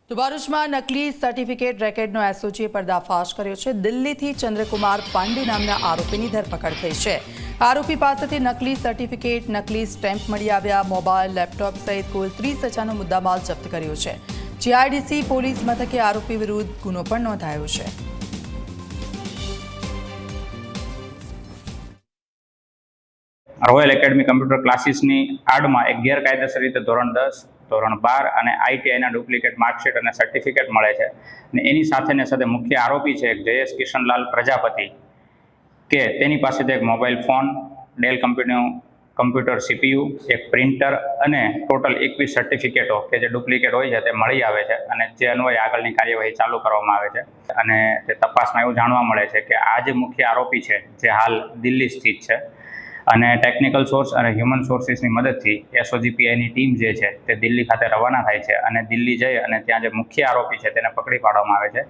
તો ભરૂચમાં નકલી સર્ટિફિકેટ રેકેટનો એસઓજીએ પર્દાફાશ કર્યો છે। દિલ્હીથી ચંદ્રકુમાર પાંડે નામના આરોપીની ધરપકડ થઈ છે। આરોપી પાસેથી નકલી સર્ટિફિકેટ, નકલી સ્ટેમ્પ મળી આવ્યા। મોબાઈલ, લેપટોપ સહિત કુલ 30 હજારનો મુદ્દામાલ જપ્ત કર્યો છે। જીઆઈડીસી પોલીસ મથકે આરોપી વિરુદ્ધ ગુનો પણ નોંધાયો છે। રોયલ એકેડમી કમ્પ્યુટર ક્લાસીસની આડમાં એક ગેરકાયદેસર રીતે ધોરણ 10, ધોરણ 12 અને આઈટીઆઈના ડુપ્લિકેટ માર્કશીટ અને સર્ટિફિકેટ મળે છે અને એની સાથે મુખ્ય આરોપી છે એક જયેશ કિશનલાલ પ્રજાપતિ કે તેની પાસેથી એક મોબાઈલ ફોન, ડેલ કંપનીનું કમ્પ્યુટર સીપીયુ, એક પ્રિન્ટર અને ટોટલ 21 સર્ટિફિકેટો કે જે ડુપ્લિકેટ હોય છે તે મળી આવે છે અને જે અન્વયે આગળની કાર્યવાહી ચાલુ કરવામાં આવે છે અને તે તપાસમાં એવું જાણવા મળે છે કે આ જે મુખ્ય આરોપી છે જે હાલ દિલ્હી સ્થિત છે અને ટેકનિકલ સોર્સ અને હ્યુમન સોર્સિસની મદદથી એસઓજીપીઆઈની ટીમ જે છે તે દિલ્હી ખાતે રવાના થાય છે અને દિલ્હી જઈ અને ત્યાં જે મુખ્ય આરોપી છે તેને પકડી પાડવામાં આવે છે।